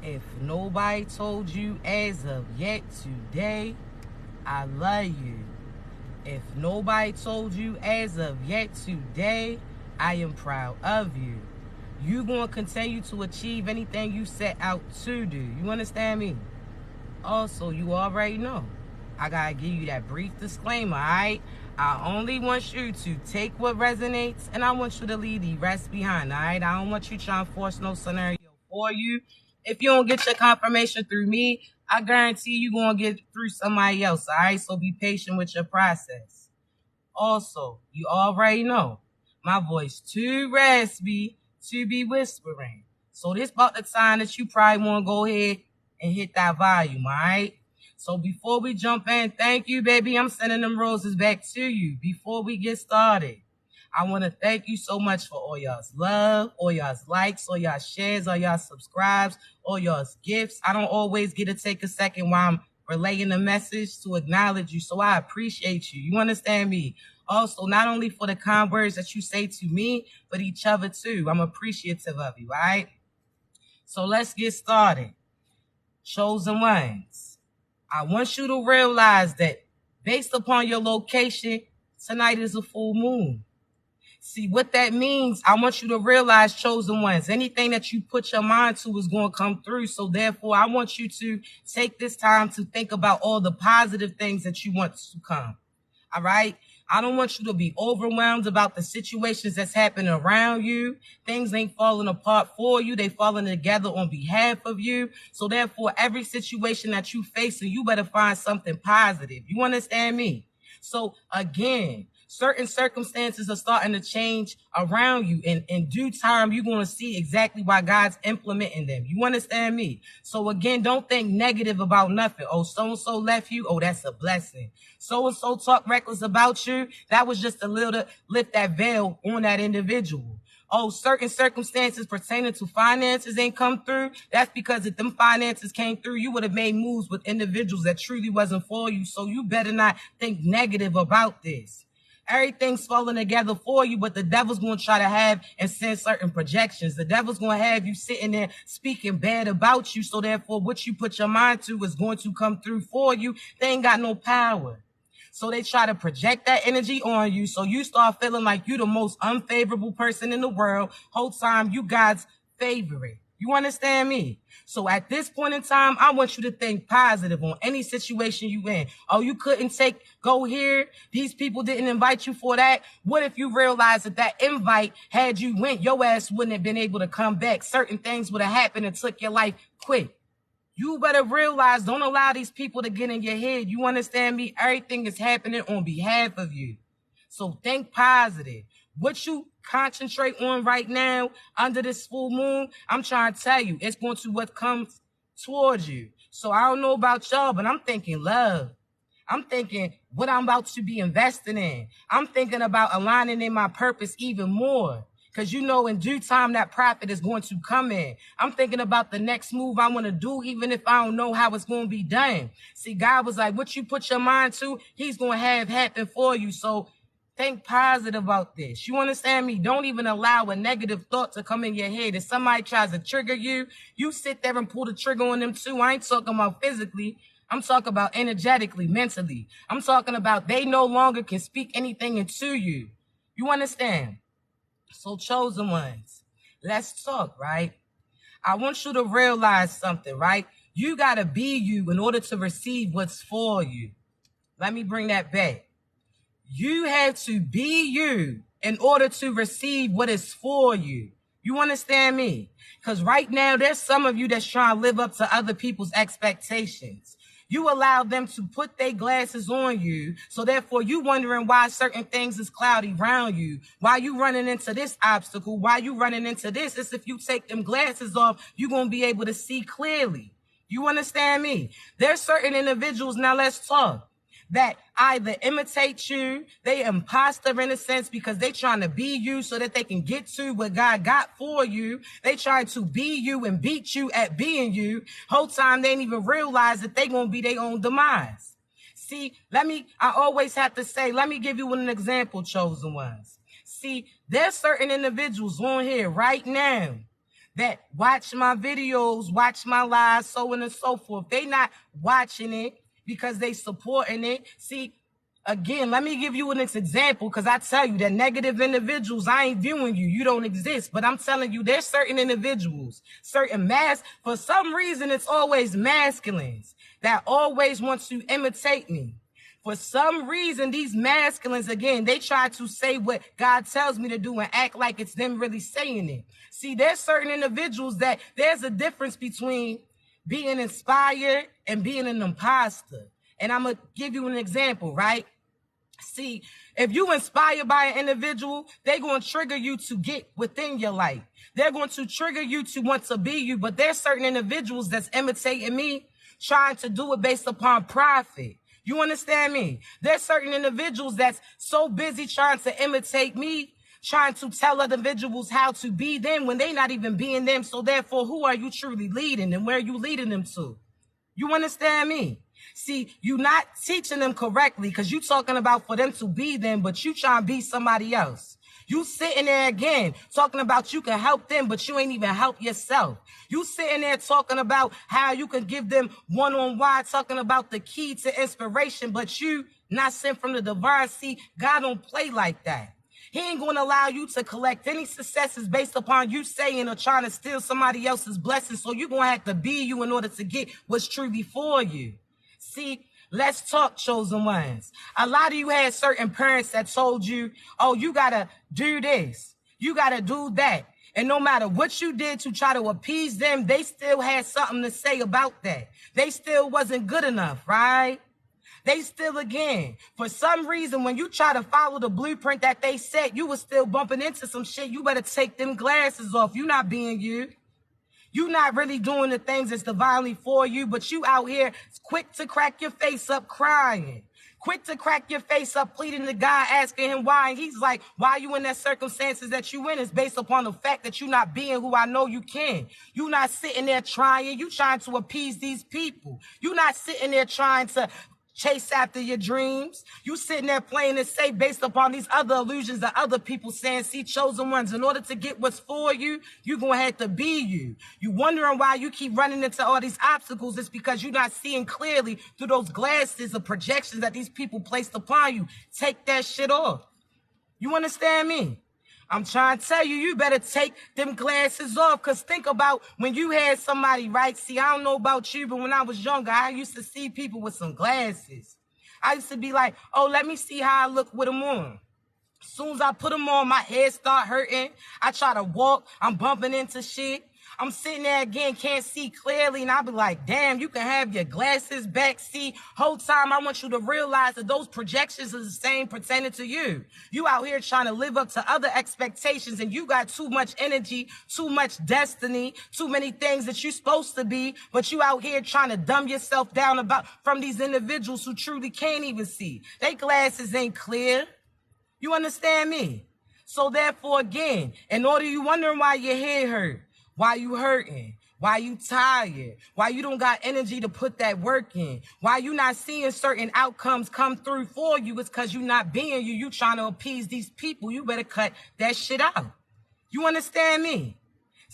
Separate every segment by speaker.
Speaker 1: If nobody told you as of yet today, I love you. If nobody told you as of yet today, I am proud of you. You gonna continue to achieve anything you set out to do. You understand me? Also, you already know. I gotta give you that brief disclaimer, alright? I only want you to take what resonates and I want you to leave the rest behind, alright? I don't want you trying to force no scenario for you. If you don't get your confirmation through me, I guarantee you gonna get through somebody else, alright? So be patient with your process. Also, you already know my voice too raspy to be whispering. So this about the time that you probably want to go ahead and hit that volume, all right? So before we jump in, thank you, baby. I'm sending them roses back to you. Before we get started, I want to thank you so much for all y'all's love, all y'all's likes, all y'all shares, all y'all subscribes, all y'all's gifts. I don't always get to take a second while I'm relaying the message to acknowledge you, so I appreciate you. You understand me? Also, not only for the kind words that you say to me, but each other too. I'm appreciative of you, all right? So let's get started. Chosen ones, I want you to realize that based upon your location, tonight is a full moon. See, what that means, I want you to realize, chosen ones, anything that you put your mind to is going to come through. So therefore, I want you to take this time to think about all the positive things that you want to come. All right? I don't want you to be overwhelmed about the situations that's happening around you. Things ain't falling apart for you. They falling together on behalf of you. So therefore, every situation that you facing, you better find something positive. You understand me? So again, certain circumstances are starting to change around you. And in due time, you're going to see exactly why God's implementing them. You understand me? So again, don't think negative about nothing. Oh, so-and-so left you. Oh, that's a blessing. So-and-so talk reckless about you. That was just a little to lift that veil on that individual. Oh, certain circumstances pertaining to finances ain't come through. That's because if them finances came through, you would have made moves with individuals that truly wasn't for you. So you better not think negative about this. Everything's falling together for you, but the devil's going to try to have and send certain projections. The devil's going to have you sitting there speaking bad about you. So therefore, what you put your mind to is going to come through for you. They ain't got no power. So they try to project that energy on you. So you start feeling like you the most unfavorable person in the world. Whole time you God's favorite. You understand me? So at this point in time, I want you to think positive on any situation you in. Oh, you couldn't go here. These people didn't invite you for that. What if you realized that invite, had you went, your ass wouldn't have been able to come back. Certain things would have happened and took your life quick. You better realize, don't allow these people to get in your head. You understand me? Everything is happening on behalf of you. So think positive. What you concentrate on right now under this full moon, I'm trying to tell you, it's going to what comes towards you. So I don't know about y'all, but I'm thinking love. I'm thinking what I'm about to be investing in. I'm thinking about aligning in my purpose even more. Because you know in due time that profit is going to come in. I'm thinking about the next move I want to do, even if I don't know how it's going to be done. See, God was like, what you put your mind to, he's going to have happen for you. So think positive about this. You understand me? Don't even allow a negative thought to come in your head. If somebody tries to trigger you, you sit there and pull the trigger on them too. I ain't talking about physically. I'm talking about energetically, mentally. I'm talking about they no longer can speak anything into you. You understand? So chosen ones, let's talk, right? I want you to realize something, right? You got to be you in order to receive what's for you. Let me bring that back. You have to be you in order to receive what is for you. You understand me? Because right now, there's some of you that's trying to live up to other people's expectations. You allow them to put their glasses on you. So therefore, you wondering why certain things is cloudy around you. Why you running into this obstacle? Why you running into this? It's if you take them glasses off, you're going to be able to see clearly. You understand me? There's certain individuals, now let's talk, that either imitate you, they imposter in a sense because they trying to be you so that they can get to what God got for you. They trying to be you and beat you at being you. Whole time they ain't even realize that they gonna be their own demise. See, I always have to say, let me give you an example, chosen ones. See, there's certain individuals on here right now that watch my videos, watch my lives, so on and so forth. They not watching it because they supporting it. See, again, let me give you an example, because I tell you that negative individuals, I ain't viewing you. You don't exist. But I'm telling you, there's certain individuals, certain for some reason, it's always masculines that always want to imitate me. For some reason, these masculines, again, they try to say what God tells me to do and act like it's them really saying it. See, there's certain individuals that there's a difference between being inspired and being an imposter. And I'm going to give you an example, right? See, if you inspired by an individual, they're going to trigger you to get within your life. They're going to trigger you to want to be you. But there's certain individuals that's imitating me, trying to do it based upon profit. You understand me? There's certain individuals that's so busy trying to imitate me, trying to tell other individuals how to be them when they're not even being them. So therefore, who are you truly leading and where are you leading them to? You understand me? See, you're not teaching them correctly because you're talking about for them to be them, but you trying to be somebody else. You sitting there again talking about you can help them, but you ain't even help yourself. You sitting there talking about how you can give them one-on-one, talking about the key to inspiration, but you not sent from the divine. See, God don't play like that. He ain't going to allow you to collect any successes based upon you saying or trying to steal somebody else's blessings. So you're going to have to be you in order to get what's true before you. See, let's talk, chosen ones. A lot of you had certain parents that told you, oh, you got to do this. You got to do that. And no matter what you did to try to appease them, they still had something to say about that. They still wasn't good enough, right? They still, again, for some reason, when you try to follow the blueprint that they set, you were still bumping into some shit. You better take them glasses off. You not being you. You not really doing the things that's divinely for you, but you out here quick to crack your face up crying. Quick to crack your face up pleading to God, asking him why. And he's like, why you in that circumstances that you in is based upon the fact that you not being who I know you can. You not sitting there trying. You trying to appease these people. You not sitting there trying to chase after your dreams. You sitting there playing it safe based upon these other illusions that other people saying, see, chosen ones, in order to get what's for you, you're going to have to be you. You wondering why you keep running into all these obstacles. It's because you're not seeing clearly through those glasses of projections that these people placed upon you. Take that shit off. You understand me? I'm trying to tell you, you better take them glasses off, because think about when you had somebody, right? See, I don't know about you, but when I was younger, I used to see people with some glasses. I used to be like, oh, let me see how I look with them on. As soon as I put them on, my head start hurting. I try to walk. I'm bumping into shit. I'm sitting there again, can't see clearly, and I'll be like, damn, you can have your glasses back. See, whole time I want you to realize that those projections are the same pertaining to you. You out here trying to live up to other expectations, and you got too much energy, too much destiny, too many things that you're supposed to be, but you out here trying to dumb yourself down from these individuals who truly can't even see. They glasses ain't clear. You understand me? So therefore, again, in order you wondering why your head hurt, why you hurting, why you tired, why you don't got energy to put that work in, why you not seeing certain outcomes come through for you, it's because you not being you. You trying to appease these people. You better cut that shit out. You understand me?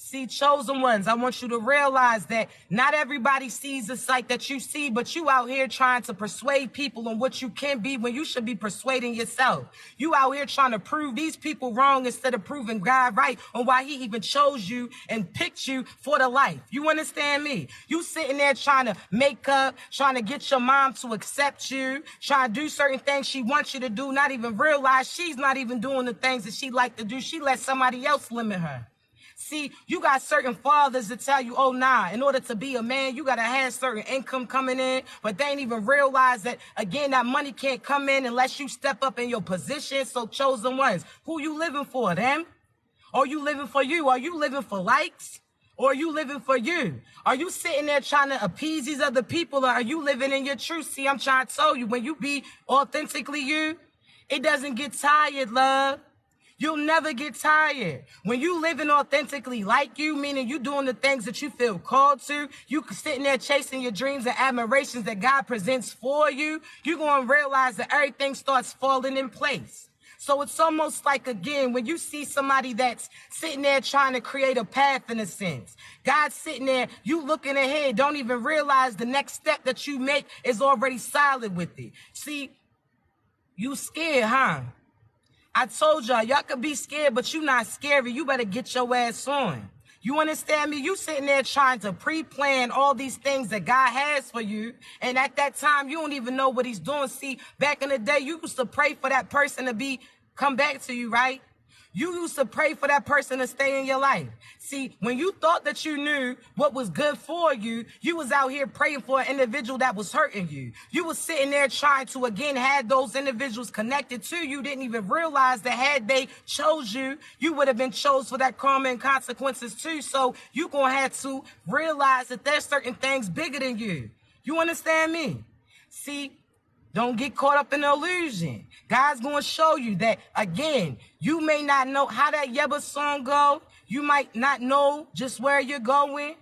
Speaker 1: See, chosen ones, I want you to realize that not everybody sees the sight that you see, but you out here trying to persuade people on what you can be when you should be persuading yourself. You out here trying to prove these people wrong instead of proving God right on why he even chose you and picked you for the life. You understand me? You sitting there trying to make up, trying to get your mom to accept you, trying to do certain things she wants you to do, not even realize she's not even doing the things that she like to do. She let somebody else limit her. See, you got certain fathers that tell you, oh, nah, in order to be a man, you got to have certain income coming in, but they ain't even realize that, again, that money can't come in unless you step up in your position. So chosen ones, who you living for, them? Are you living for you? Are you living for likes? Or are you living for you? Are you sitting there trying to appease these other people, or are you living in your truth? See, I'm trying to tell you, when you be authentically you, it doesn't get tired, love. You'll never get tired. When you living authentically like you, meaning you doing the things that you feel called to, you sitting there chasing your dreams and admirations that God presents for you, you're going to realize that everything starts falling in place. So it's almost like, again, when you see somebody that's sitting there trying to create a path in a sense, God's sitting there, you looking ahead, don't even realize the next step that you make is already solid with it. See, you scared, huh? I told y'all could be scared, but you not scary. You better get your ass on. You understand me? You sitting there trying to pre-plan all these things that God has for you. And at that time, you don't even know what he's doing. See, back in the day, you used to pray for that person to come back to you, right? You used to pray for that person to stay in your life. See, when you thought that you knew what was good for you, you was out here praying for an individual that was hurting you. You was sitting there trying to, again, have those individuals connected to you. Didn't even realize that had they chose you, you would have been chose for that karma and consequences too. So you gonna have to realize that there's certain things bigger than you. You understand me? See, don't get caught up in the illusion. God's going to show you that, again, you may not know how that Yebba song go. You might not know just where you're going.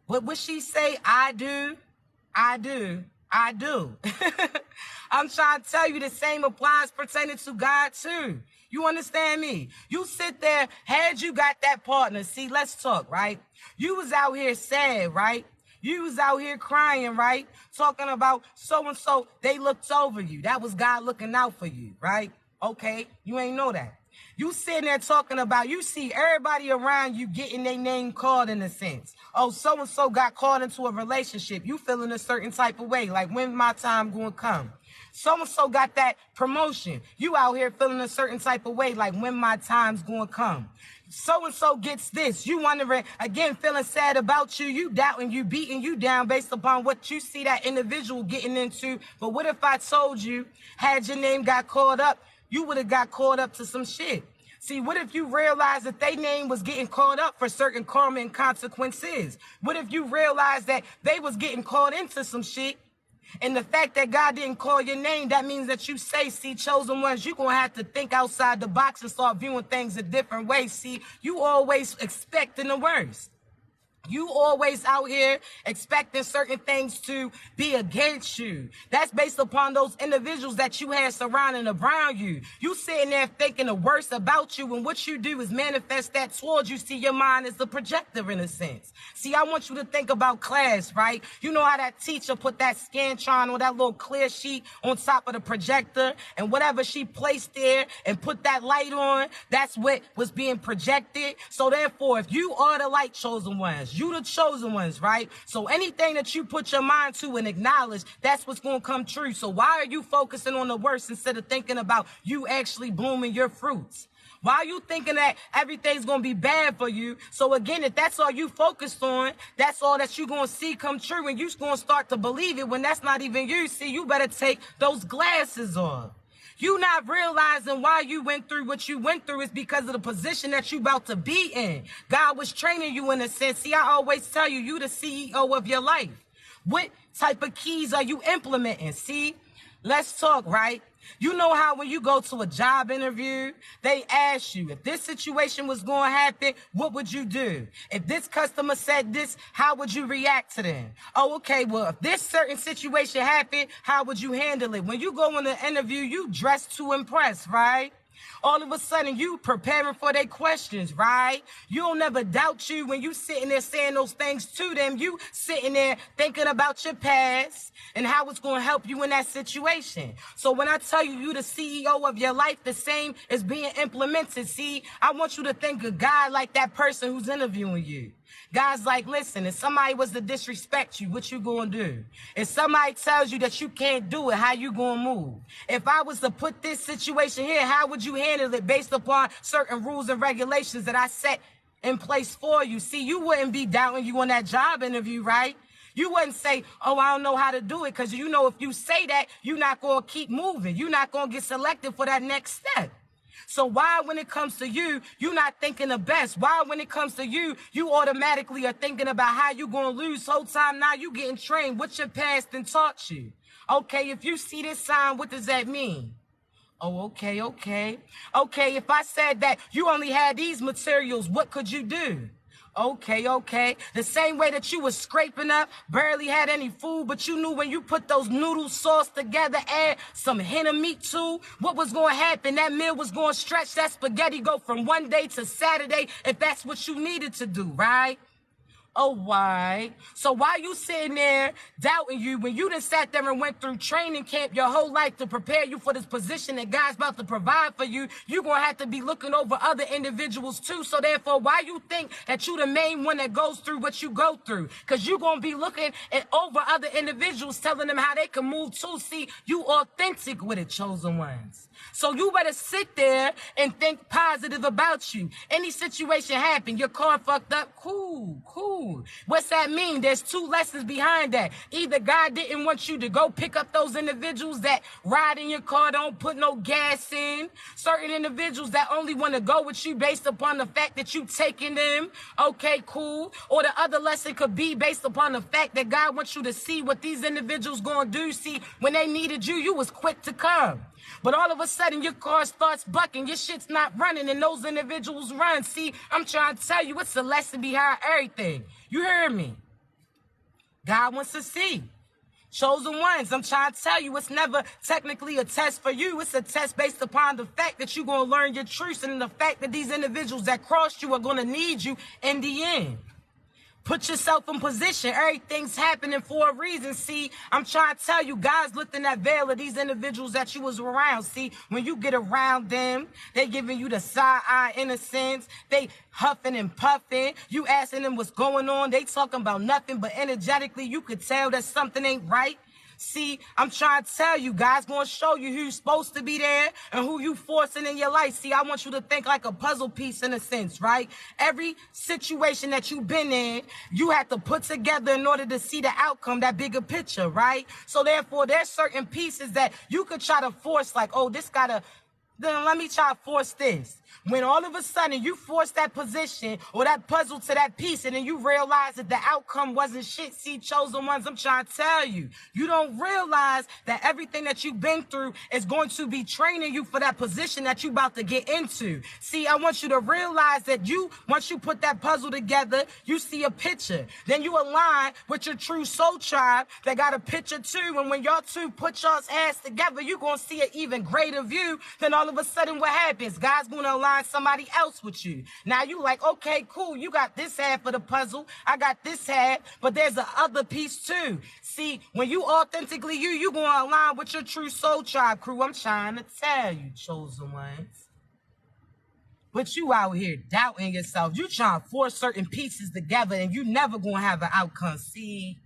Speaker 1: But what she say, I do, I do, I do. I'm trying to tell you the same applies pertaining to God too. You understand me? You sit there, had you got that partner. See, let's talk, right? You was out here sad, right? You was out here crying, right? Talking about so-and-so, they looked over you. That was God looking out for you, right? Okay, you ain't know that. You sitting there talking about, you see everybody around you getting their name called in a sense. Oh, so-and-so got called into a relationship. You feeling a certain type of way, like when my time gonna come? So-and-so got that promotion. You out here feeling a certain type of way, like when my time's gonna come. So-and-so gets this. You wondering, again, feeling sad about you. You doubting, you beating you down based upon what you see that individual getting into. But what if I told you, had your name got called up, you would have got called up to some shit. See, what if you realized that their name was getting called up for certain karma and consequences? What if you realized that they was getting called into some shit? And the fact that God didn't call your name, that means that you say, see, chosen ones, you're going to have to think outside the box and start viewing things a different way. See, you always expecting the worst. You always out here expecting certain things to be against you. That's based upon those individuals that you had surrounding around you. You sitting there thinking the worst about you, and what you do is manifest that towards you. See, your mind is the projector in a sense. See, I want you to think about class, right? You know how that teacher put that Scantron or that little clear sheet on top of the projector, and whatever she placed there and put that light on, that's what was being projected. So therefore, if you are the light chosen ones, you the chosen ones, right? So anything that you put your mind to and acknowledge, that's what's going to come true. So why are you focusing on the worst instead of thinking about you actually blooming your fruits? Why are you thinking that everything's going to be bad for you? So again, if that's all you focused on, that's all that you're going to see come true, and you're going to start to believe it when that's not even you. See, you better take those glasses off. You not realizing why you went through what you went through is because of the position that you about to be in. God was training you in a sense. See, I always tell you, you the CEO of your life. What type of keys are you implementing? See, let's talk, right? You know how when you go to a job interview, they ask you, if this situation was going to happen, what would you do? If this customer said this, how would you react to them? Oh, okay, well, if this certain situation happened, how would you handle it? When you go in the interview, you dress to impress, right? All of a sudden, you preparing for their questions, right? You'll never doubt you when you sitting there saying those things to them. You sitting there thinking about your past and how it's going to help you in that situation. So when I tell you, you the CEO of your life, the same is being implemented. See, I want you to think of God like that person who's interviewing you. God's like, listen, if somebody was to disrespect you, what you gonna do? If somebody tells you that you can't do it, how you gonna move? If I was to put this situation here, how would you handle it based upon certain rules and regulations that I set in place for you? See, you wouldn't be doubting you on that job interview, right? You wouldn't say, oh, I don't know how to do it, because you know if you say that, you're not gonna keep moving. You're not gonna get selected for that next step. So why, when it comes to you, you're not thinking the best? Why, when it comes to you, you automatically are thinking about how you're going to lose? Whole time now you getting trained. What your past and taught you? Okay, if you see this sign, what does that mean? Oh, okay. Okay, if I said that you only had these materials, what could you do? Okay, okay. The same way that you was scraping up, barely had any food, but you knew when you put those noodle sauce together, add some henna meat too, what was going to happen? That meal was going to stretch that spaghetti, go from one day to Saturday, if that's what you needed to do, right? Oh, why? So why you sitting there doubting you when you done sat there and went through training camp your whole life to prepare you for this position that God's about to provide for you? You gonna have to be looking over other individuals too. So therefore, why you think that you the main one that goes through what you go through? Because you gonna be looking at over other individuals, telling them how they can move too. See, you authentic with it, chosen ones. So you better sit there and think positive about you. Any situation happen, your car fucked up, cool. What's that mean? There's two lessons behind that. Either God didn't want you to go pick up those individuals that ride in your car, don't put no gas in. Certain individuals that only want to go with you based upon the fact that you taking them. Okay, cool. Or the other lesson could be based upon the fact that God wants you to see what these individuals gonna do. See, when they needed you, you was quick to come. But all of a sudden, your car starts bucking, your shit's not running, and those individuals run. See, I'm trying to tell you, it's a lesson behind everything. You heard me? God wants to see. Chosen ones, I'm trying to tell you, it's never technically a test for you. It's a test based upon the fact that you're going to learn your truths and the fact that these individuals that crossed you are going to need you in the end. Put yourself in position. Everything's happening for a reason. See, I'm trying to tell you, God's lifting that veil of these individuals that you was around. See, when you get around them, they giving you the side-eye innocence. They huffing and puffing. You asking them what's going on. They talking about nothing, but energetically, you could tell that something ain't right. See, I'm trying to tell you, God's going to show you who's supposed to be there and who you forcing in your life. See, I want you to think like a puzzle piece in a sense, right? Every situation that you've been in, you have to put together in order to see the outcome, that bigger picture, right? So therefore, there's certain pieces that you could try to force, like, oh, this gotta, then let me try to force this. When all of a sudden you force that position or that puzzle to that piece and then you realize that the outcome wasn't shit. See, chosen ones, I'm trying to tell you, you don't realize that everything that you've been through is going to be training you for that position that you about to get into. See, I want you to realize that once you put that puzzle together, you see a picture. Then you align with your true soul tribe that got a picture too. And when y'all two put y'all's ass together, you're going to see an even greater view. Then all of a sudden what happens? God's going to align somebody else with you. Now you like, okay, cool. You got this half of the puzzle. I got this half, but there's the other piece too. See, when you authentically you going to align with your true soul tribe crew. I'm trying to tell you, chosen ones. But you out here doubting yourself. You trying to force certain pieces together and you never going to have an outcome. See,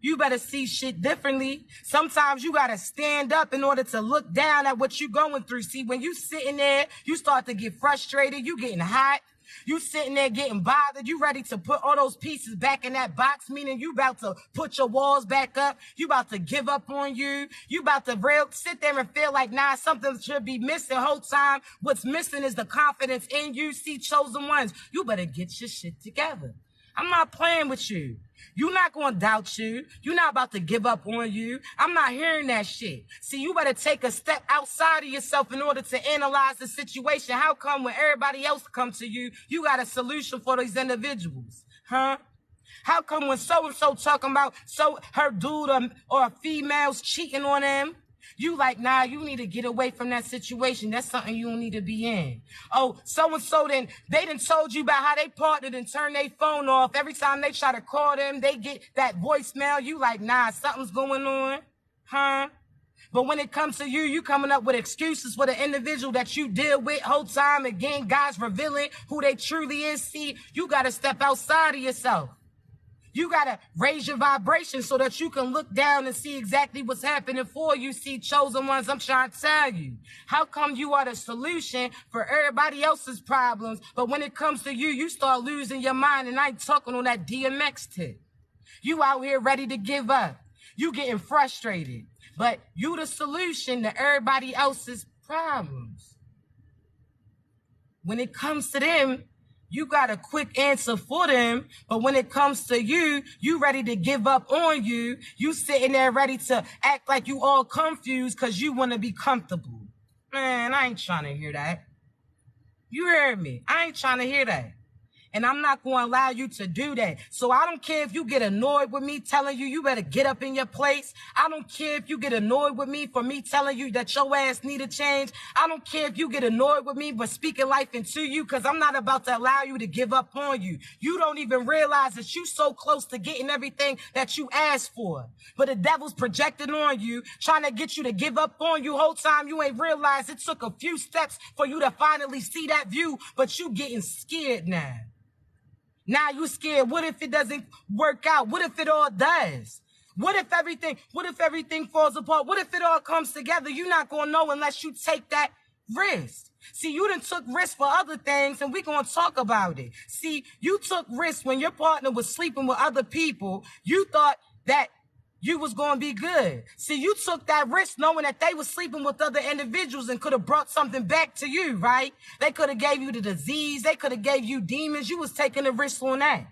Speaker 1: you better see shit differently. Sometimes you got to stand up in order to look down at what you going through. See, when you sitting there, you start to get frustrated. You getting hot. You sitting there getting bothered. You ready to put all those pieces back in that box, meaning you about to put your walls back up. You about to give up on you. You about to sit there and feel like, nah, something should be missing whole time. What's missing is the confidence in you. See, chosen ones, you better get your shit together. I'm not playing with you. You're not going to doubt you. You're not about to give up on you. I'm not hearing that shit. See, you better take a step outside of yourself in order to analyze the situation. How come when everybody else comes to you, you got a solution for these individuals? Huh? How come when so-and-so talking about her dude or a female's cheating on them, you like, nah, you need to get away from that situation. That's something you don't need to be in. Oh, so-and-so they done told you about how they partnered and turned their phone off. Every time they try to call them, they get that voicemail. You like, nah, something's going on. Huh? But when it comes to you coming up with excuses for the individual that you deal with whole time. Again, God's revealing who they truly is. See, you got to step outside of yourself. You got to raise your vibration so that you can look down and see exactly what's happening for you. See, chosen ones, I'm trying to tell you. How come you are the solution for everybody else's problems, but when it comes to you, you start losing your mind, and I ain't talking on that DMX tip. You out here ready to give up. You getting frustrated, but you the solution to everybody else's problems. When it comes to them, you got a quick answer for them, but when it comes to you, you ready to give up on you. You sitting there ready to act like you all confused because you want to be comfortable. Man, I ain't trying to hear that. You heard me. I ain't trying to hear that. And I'm not going to allow you to do that. So I don't care if you get annoyed with me telling you better get up in your place. I don't care if you get annoyed with me for me telling you that your ass need a change. I don't care if you get annoyed with me for speaking life into you, because I'm not about to allow you to give up on you. You don't even realize that you so close to getting everything that you asked for. But the devil's projecting on you, trying to get you to give up on you. Whole time you ain't realized it took a few steps for you to finally see that view, but you getting scared now. Now you scared. What if it doesn't work out? What if it all does? What if everything falls apart? What if it all comes together? You're not going to know unless you take that risk. See, you done took risks for other things, and we're going to talk about it. See, you took risks when your partner was sleeping with other people. You thought that you was going to be good. See, you took that risk knowing that they were sleeping with other individuals and could have brought something back to you, right? They could have gave you the disease. They could have gave you demons. You was taking a risk on that.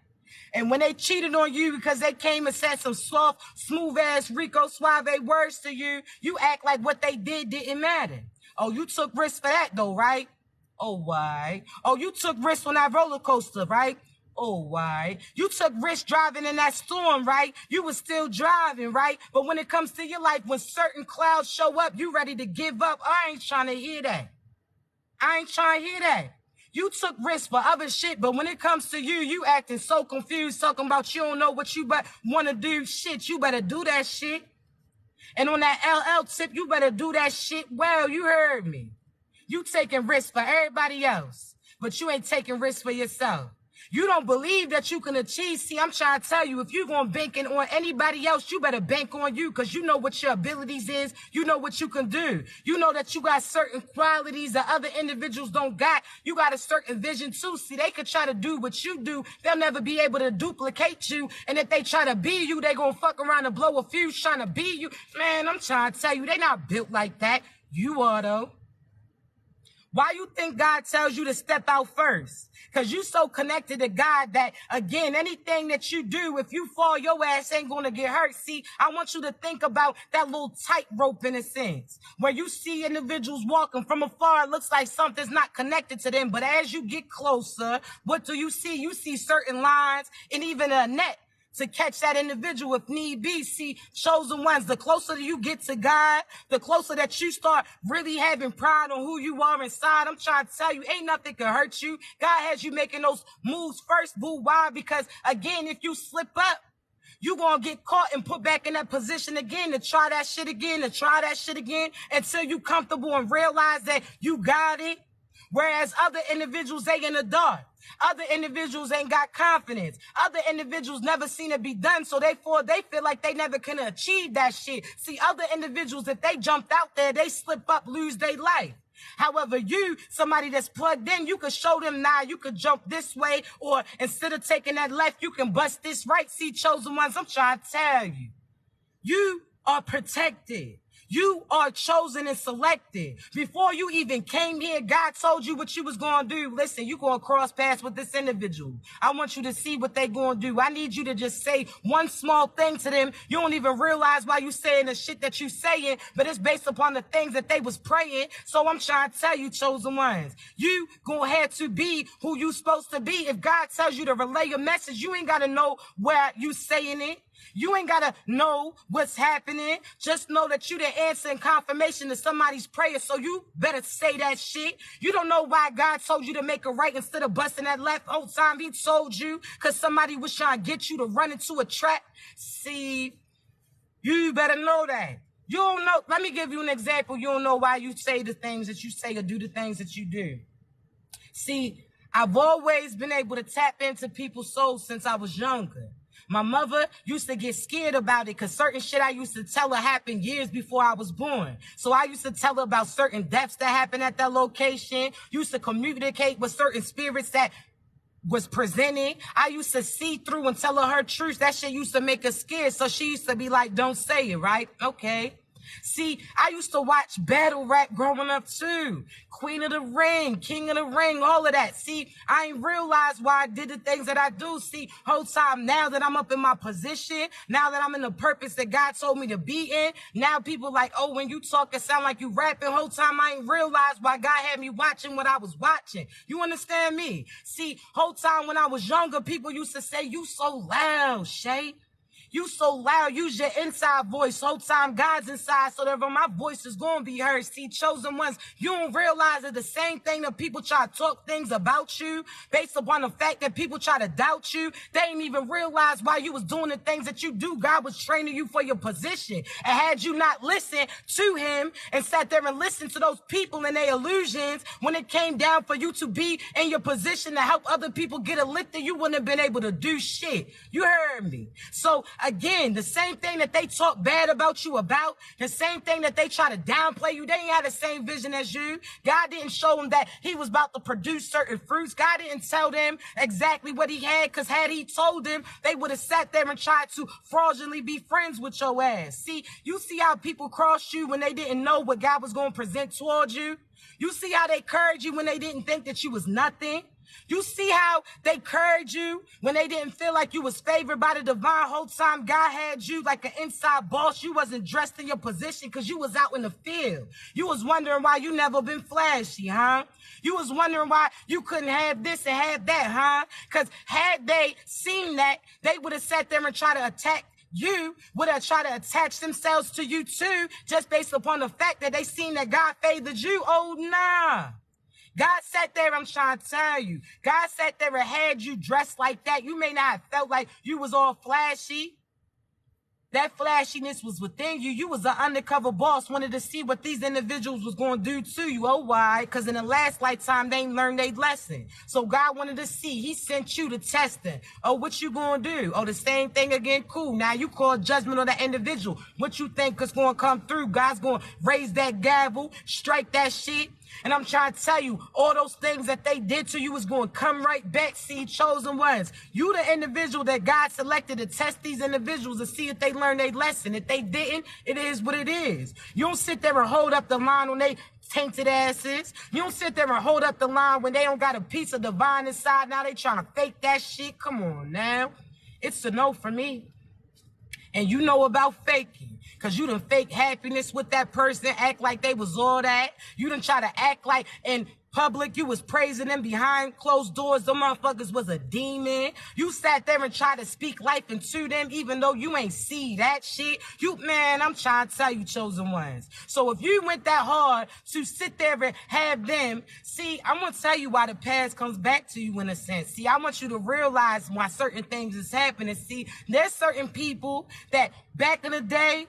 Speaker 1: And when they cheated on you because they came and said some soft, smooth-ass Rico Suave words to you, you act like what they did didn't matter. Oh, you took risks for that, though, right? Oh, why? Oh, you took risks on that roller coaster, right? Oh, why? You took risk driving in that storm, right? You was still driving, right? But when it comes to your life, when certain clouds show up, you ready to give up. I ain't trying to hear that. I ain't trying to hear that. You took risks for other shit, but when it comes to you, you acting so confused, talking about you don't know what you want to do. Shit, you better do that shit. And on that LL tip, you better do that shit well. You heard me. You taking risks for everybody else, but you ain't taking risks for yourself. You don't believe that you can achieve. See, I'm trying to tell you, if you're going to bank it on anybody else, you better bank on you, because you know what your abilities is. You know what you can do. You know that you got certain qualities that other individuals don't got. You got a certain vision too. See, they could try to do what you do. They'll never be able to duplicate you. And if they try to be you, they going to fuck around and blow a fuse trying to be you. Man, I'm trying to tell you, they not built like that. You are, though. Why you think God tells you to step out first? Because you so connected to God that, again, anything that you do, if you fall, your ass ain't going to get hurt. See, I want you to think about that little tightrope in a sense, where you see individuals walking from afar. It looks like something's not connected to them. But as you get closer, what do you see? You see certain lines and even a net to catch that individual if need be. See, chosen ones, the closer you get to God, the closer that you start really having pride on who you are inside. I'm trying to tell you, ain't nothing can hurt you. God has you making those moves first, boo. Why? Because, again, if you slip up, you gonna get caught and put back in that position again to try that shit again, until you comfortable and realize that you got it. Whereas other individuals, they in the dark. Other individuals ain't got confidence. Other individuals never seen it be done, so they feel like they never can achieve that shit. See, other individuals, if they jumped out there, they slip up, lose their life. However, you, somebody that's plugged in, you could show them, nah, you could jump this way, or instead of taking that left, you can bust this right. See, chosen ones, I'm trying to tell you, you are protected. You are chosen and selected. Before you even came here, God told you what you was going to do. Listen, you going to cross paths with this individual. I want you to see what they going to do. I need you to just say one small thing to them. You don't even realize why you saying the shit that you saying, but it's based upon the things that they was praying. So I'm trying to tell you, chosen ones, you going to have to be who you supposed to be. If God tells you to relay a message, you ain't got to know where you saying it. You ain't got to know what's happening. Just know that you the answer and confirmation to somebody's prayer, so you better say that shit. You don't know why God told you to make a right instead of busting that left. Whole time he told you because somebody was trying to get you to run into a trap. See, you better know that. You don't know. Let me give you an example. You don't know why you say the things that you say or do the things that you do. See, I've always been able to tap into people's souls since I was younger. My mother used to get scared about it because certain shit I used to tell her happened years before I was born. So I used to tell her about certain deaths that happened at that location. Used to communicate with certain spirits that was presented. I used to see through and tell her truth. That shit used to make her scared. So she used to be like, don't say it, right? Okay. See, I used to watch battle rap growing up too. Queen of the Ring, King of the Ring, all of that. See, I ain't realized why I did the things that I do. See, whole time now that I'm up in my position, now that I'm in the purpose that God told me to be in, now people like, oh, when you talk, it sound like you rapping. Whole time I ain't realized why God had me watching what I was watching. You understand me? See, whole time when I was younger, people used to say, you so loud, Shay. You so loud, use your inside voice. Whole time God's inside, so therefore my voice is going to be heard. See, chosen ones, you don't realize that the same thing that people try to talk things about you based upon the fact that people try to doubt you. They ain't even realize why you was doing the things that you do. God was training you for your position. And had you not listened to him and sat there and listened to those people and their illusions, when it came down for you to be in your position to help other people get a lifted, you wouldn't have been able to do shit. You heard me. So again, the same thing that they talk bad about you about, the same thing that they try to downplay you, they ain't had the same vision as you. God didn't show them that he was about to produce certain fruits. God didn't tell them exactly what he had, because had he told them, they would have sat there and tried to fraudulently be friends with your ass. See, you see how people crossed you when they didn't know what God was going to present towards you? You see how they curved you when they didn't think that you was nothing? You see how they curved you when they didn't feel like you was favored by the divine? Whole time God had you like an inside boss. You wasn't dressed in your position because you was out in the field. You was wondering why you never been flashy, huh? You was wondering why you couldn't have this and have that, huh? Because had they seen that, they would have sat there and tried to attack you, would have tried to attach themselves to you too, just based upon the fact that they seen that God favored you. Oh, nah. God sat there, I'm trying to tell you. God sat there and had you dressed like that. You may not have felt like you was all flashy. That flashiness was within you. You was an undercover boss, wanted to see what these individuals was going to do to you. Oh, why? Because in the last lifetime, they ain't learned their lesson. So God wanted to see. He sent you to testing. Oh, what you going to do? Oh, the same thing again? Cool. Now you call judgment on that individual. What you think is going to come through? God's going to raise that gavel, strike that shit. And I'm trying to tell you, all those things that they did to you is going to come right back. See, chosen ones, you the individual that God selected to test these individuals to see if they learn their lesson. If they didn't, it is what it is. You don't sit there and hold up the line when they tainted asses. You don't sit there and hold up the line when they don't got a piece of divine inside. Now they trying to fake that shit. Come on now. It's a no for me. And you know about faking, because you done fake happiness with that person, act like they was all that. You done try to act like in public you was praising them, behind closed doors the motherfuckers was a demon. You sat there and tried to speak life into them even though you ain't see that shit. Man, I'm trying to tell you, chosen ones. So if you went that hard to sit there and have them, see, I'm going to tell you why the past comes back to you in a sense. See, I want you to realize why certain things is happening. See, there's certain people that back in the day,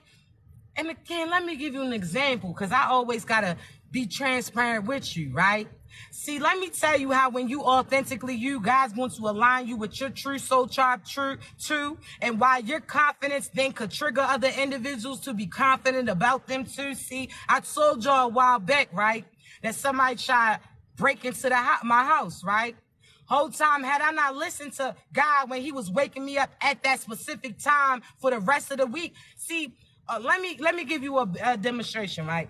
Speaker 1: and again, let me give you an example, because I always got to be transparent with you, right? See, let me tell you how when you authentically you, God's going to align you with your true soul tribe too, and why your confidence then could trigger other individuals to be confident about them too. See, I told y'all a while back, right, that somebody tried to break into my house, right? Whole time, had I not listened to God when he was waking me up at that specific time for the rest of the week. See, let me give you a demonstration, right?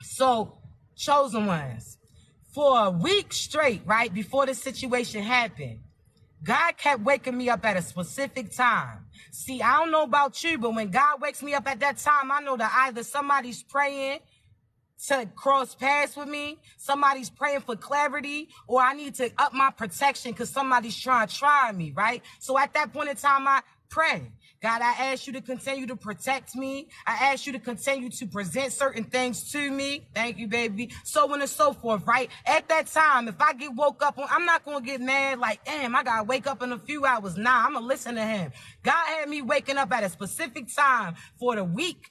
Speaker 1: So, chosen ones, for a week straight, right, before this situation happened, God kept waking me up at a specific time. See, I don't know about you, but when God wakes me up at that time, I know that either somebody's praying to cross paths with me, somebody's praying for clarity, or I need to up my protection because somebody's trying to try me, right? So at that point in time, I pray. God, I ask you to continue to protect me. I ask you to continue to present certain things to me. Thank you, baby. So on and so forth, right? At that time, if I get woke up, I'm not going to get mad like, damn, I got to wake up in a few hours. Nah, I'm going to listen to him. God had me waking up at a specific time for the week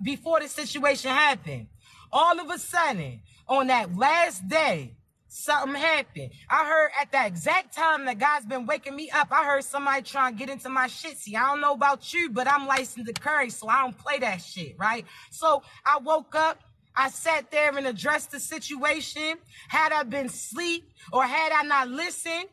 Speaker 1: before the situation happened. All of a sudden, on that last day, something happened. I heard at that exact time that God's been waking me up, I heard somebody trying to get into my shit. See, I don't know about you, but I'm licensed to carry, so I don't play that shit, right? So I woke up, I sat there and addressed the situation. Had I been asleep or had I not listened,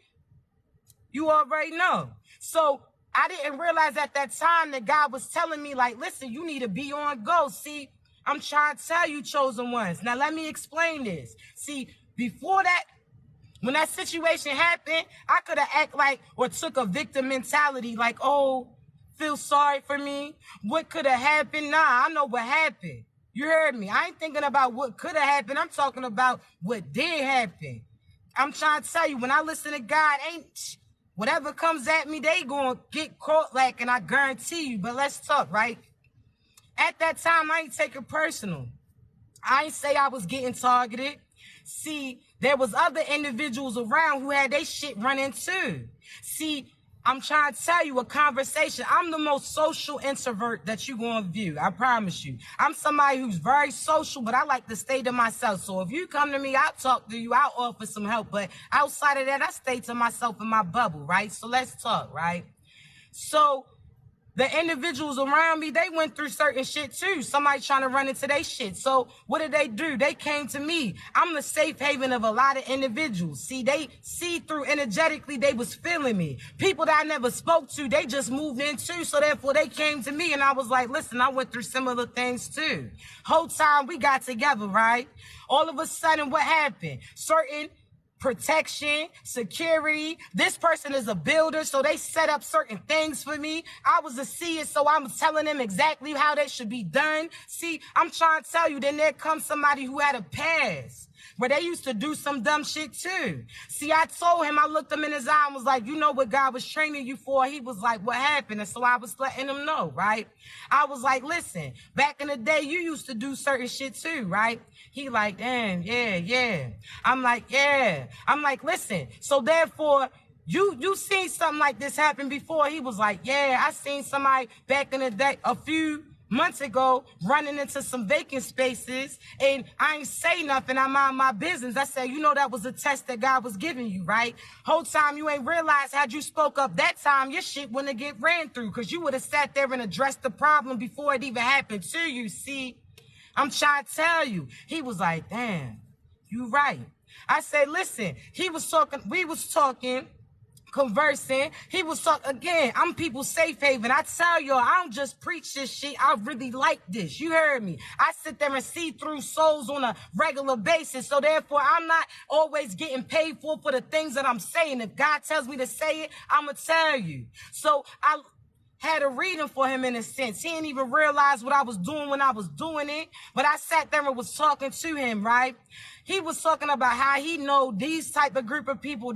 Speaker 1: you already know. So I didn't realize at that time that God was telling me, like, listen, you need to be on go. See, I'm trying to tell you, chosen ones. Now, let me explain this. See, before that, when that situation happened, I could have acted like, or took a victim mentality, like, oh, feel sorry for me. What could have happened? Nah, I know what happened. You heard me. I ain't thinking about what could have happened. I'm talking about what did happen. I'm trying to tell you, when I listen to God, whatever comes at me, they gonna get caught like, and I guarantee you. But let's talk, right? At that time, I ain't take it personal. I ain't say I was getting targeted. See, there was other individuals around who had their shit running too. See, I'm trying to tell you a conversation. I'm the most social introvert that you gonna view. I promise you. I'm somebody who's very social, but I like to stay to myself. So if you come to me, I'll talk to you. I'll offer some help. But outside of that, I stay to myself in my bubble, right? So let's talk, right? So the individuals around me, they went through certain shit too. Somebody trying to run into their shit. So what did they do? They came to me. I'm the safe haven of a lot of individuals. See, they see through energetically, they was feeling me. People that I never spoke to, they just moved in too. So therefore they came to me and I was like, listen, I went through similar things too. Whole time we got together, right? All of a sudden, what happened? Certain protection, security. This person is a builder, so they set up certain things for me. I was a seer, so I'm telling them exactly how they should be done. See, I'm trying to tell you, then there comes somebody who had a past where they used to do some dumb shit too. See, I told him, I looked him in his eye and was like, you know what God was training you for? He was like, what happened? And so I was letting him know, right? I was like, listen, back in the day, you used to do certain shit too, right? He like, damn, yeah. I'm like, yeah. I'm like, listen, so therefore, you seen something like this happen before? He was like, yeah, I seen somebody back in the day, a few months ago, running into some vacant spaces, and I ain't say nothing. I mind my business. I said, you know, that was a test that God was giving you, right? Whole time you ain't realized, had you spoke up that time, your shit wouldn't get ran through, because you would have sat there and addressed the problem before it even happened to you. See, I'm trying to tell you. He was like, damn, you right. I said, listen, we was talking, conversing. He was talking again. I'm people's safe haven. I tell y'all, I don't just preach this shit. I really like this. You heard me. I sit there and see through souls on a regular basis. So therefore, I'm not always getting paid for the things that I'm saying. If God tells me to say it, I'm going to tell you. So I had a reading for him in a sense. He didn't even realize what I was doing when I was doing it. But I sat there and was talking to him, right? He was talking about how he know these type of group of people,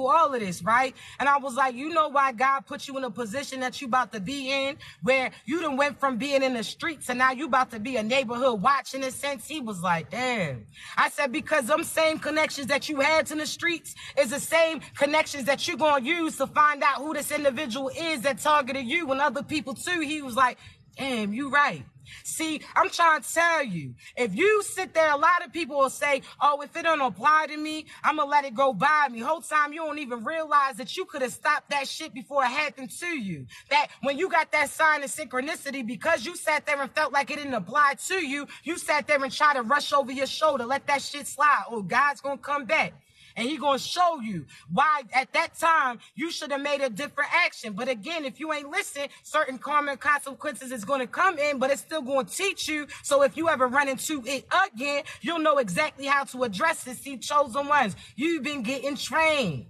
Speaker 1: all of this, right? And I was like, you know why God put you in a position that you about to be in, where you done went from being in the streets and now you about to be a neighborhood watch in a sense? He was like, damn. I said, because them same connections that you had to the streets is the same connections that you're going to use to find out who this individual is that targeted you and other people too. He was like, damn, you right. See, I'm trying to tell you, if you sit there, a lot of people will say, oh, if it don't apply to me, I'm going to let it go by me. Whole time you don't even realize that you could have stopped that shit before it happened to you. That when you got that sign of synchronicity, because you sat there and felt like it didn't apply to you, you sat there and tried to rush over your shoulder, let that shit slide. Oh, God's going to come back. And he gonna show you why at that time you should have made a different action. But again, if you ain't listen, certain karma consequences is gonna come in, but it's still gonna teach you. So if you ever run into it again, you'll know exactly how to address it. See, chosen ones, you've been getting trained.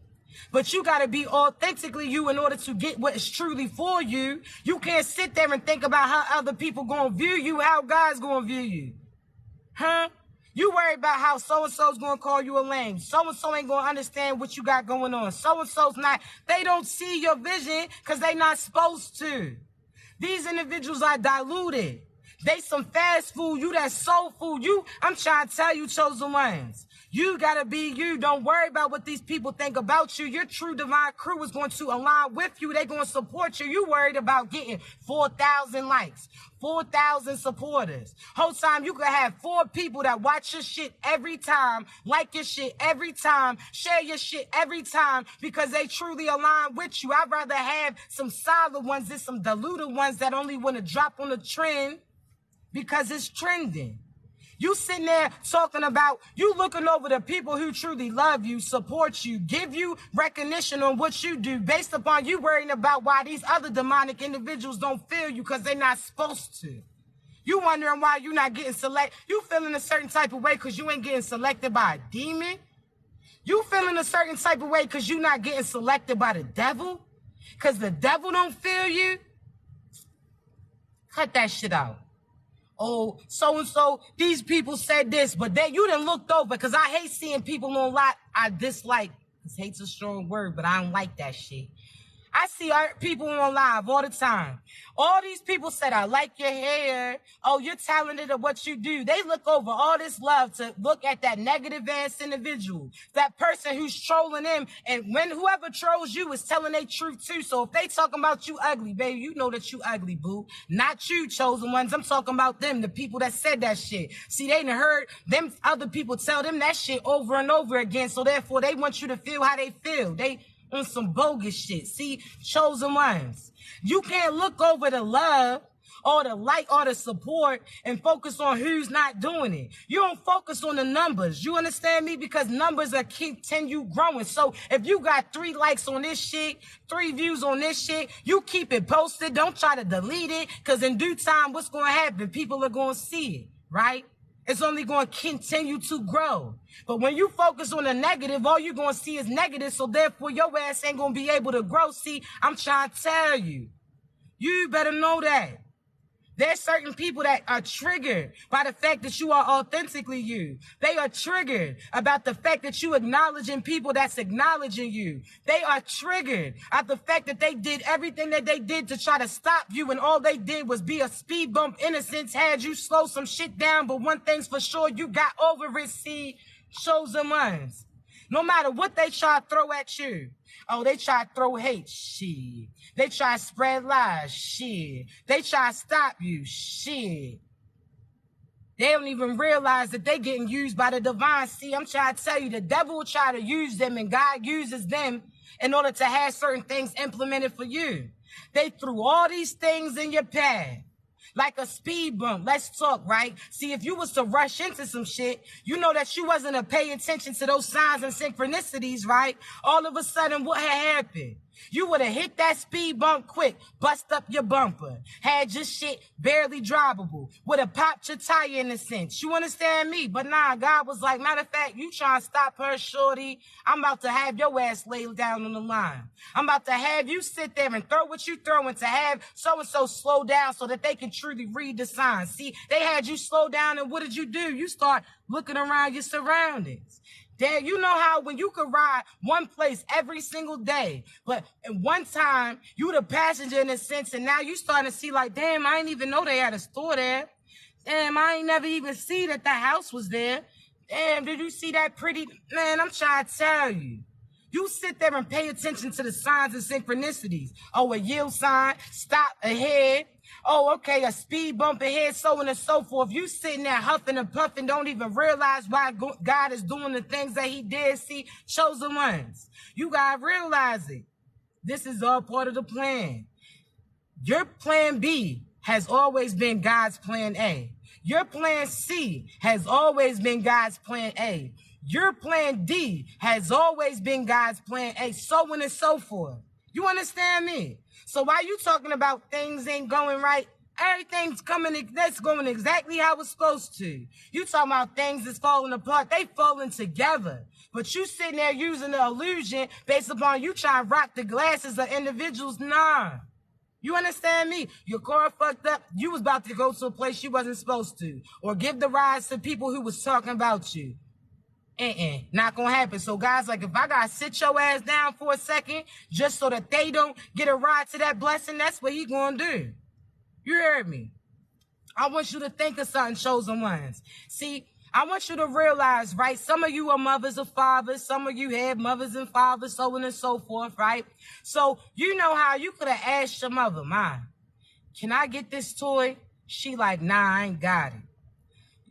Speaker 1: But you got to be authentically you in order to get what is truly for you. You can't sit there and think about how other people gonna view you, how God's gonna view you. Huh? You worry about how so-and-so's going to call you a lame. So-and-so ain't going to understand what you got going on. So-and-so's not. They don't see your vision because they not supposed to. These individuals are diluted. They some fast food. You that soul food. I'm trying to tell you, chosen ones. You got to be you. Don't worry about what these people think about you. Your true divine crew is going to align with you. They're going to support you. You worried about getting 4,000 likes, 4,000 supporters. Whole time you could have 4 people that watch your shit every time, like your shit every time, share your shit every time because they truly align with you. I'd rather have some solid ones than some diluted ones that only want to drop on the trend because it's trending. You sitting there talking about, you looking over the people who truly love you, support you, give you recognition on what you do based upon you worrying about why these other demonic individuals don't feel you because they're not supposed to. You wondering why you're not getting selected. You feeling a certain type of way because you ain't getting selected by a demon. You feeling a certain type of way because you're not getting selected by the devil. Because the devil don't feel you. Cut that shit out. Oh, so-and-so, these people said this, but then you done looked over, because I hate seeing people on live. I dislike, because hate's a strong word, but I don't like that shit. I see people on live all the time. All these people said, I like your hair. Oh, you're talented at what you do. They look over all this love to look at that negative-ass individual, that person who's trolling them. And when whoever trolls you is telling their truth too. So if they talking about you ugly, baby, you know that you ugly, boo. Not you, chosen ones. I'm talking about them, the people that said that shit. See, they done heard them other people tell them that shit over and over again. So therefore, they want you to feel how they feel. They on some bogus shit. See, chosen ones. You can't look over the love or the like or the support and focus on who's not doing it. You don't focus on the numbers. You understand me? Because numbers are continue growing. So if you got 3 likes on this shit, 3 views on this shit, you keep it posted. Don't try to delete it, because in due time, what's going to happen? People are going to see it, right? It's only going to continue to grow. But when you focus on the negative, all you're going to see is negative. So therefore, your ass ain't going to be able to grow. See, I'm trying to tell you. You better know that. There's certain people that are triggered by the fact that you are authentically you. They are triggered about the fact that you acknowledging people that's acknowledging you. They are triggered at the fact that they did everything that they did to try to stop you, and all they did was be a speed bump. Innocence had you slow some shit down, but one thing's for sure, you got over it. See, chosen ones. No matter what they try to throw at you. Oh, they try to throw hate. Shit. They try to spread lies. Shit. They try to stop you. Shit. They don't even realize that they getting used by the divine. See, I'm trying to tell you, the devil will try to use them, and God uses them in order to have certain things implemented for you. They threw all these things in your path. Like a speed bump. Let's talk, right? See, if you was to rush into some shit, you know that you wasn't to pay attention to those signs and synchronicities, right? All of a sudden, what had happened? You would have hit that speed bump quick, bust up your bumper, had your shit barely drivable, would have popped your tire in a sense. You understand me? But nah, God was like, matter of fact, you trying to stop her, shorty. I'm about to have your ass laid down on the line. I'm about to have you sit there and throw what you throwing to have so-and-so slow down so that they can truly read the signs. See, they had you slow down, and what did you do? You start looking around your surroundings. Damn, you know how when you could ride one place every single day, but at one time, you the passenger in a sense, and now you starting to see like, damn, I didn't even know they had a store there. Damn, I ain't never even see that house was there. Damn, did you see that pretty? Man, I'm trying to tell you. You sit there and pay attention to the signs and synchronicities. Oh, a yield sign, stop ahead. Oh, okay, a speed bump ahead, so on and so forth. You sitting there huffing and puffing, don't even realize why God is doing the things that he did. See, chosen ones. You gotta realize it. This is all part of the plan. Your plan B has always been God's plan A. Your plan C has always been God's plan A. Your plan D has always been God's plan A, so on and so forth. You understand me? So while you talking about things ain't going right, everything's that's going exactly how it's supposed to. You talking about things that's falling apart, they falling together. But you sitting there using the illusion based upon you trying to rock the glasses of individuals. Nah. You understand me? Your car fucked up. You was about to go to a place you wasn't supposed to. Or give the rides to people who was talking about you. Not gonna happen. So guys, like, if I gotta sit your ass down for a second just so that they don't get a ride to that blessing, that's what he gonna do. You heard me? I want you to think of something, chosen ones. See, I want you to realize, right? Some of you are mothers or fathers. Some of you have mothers and fathers, so on and so forth, right? So you know how you could have asked your mother, "Ma, can I get this toy?" She like, "Nah, I ain't got it."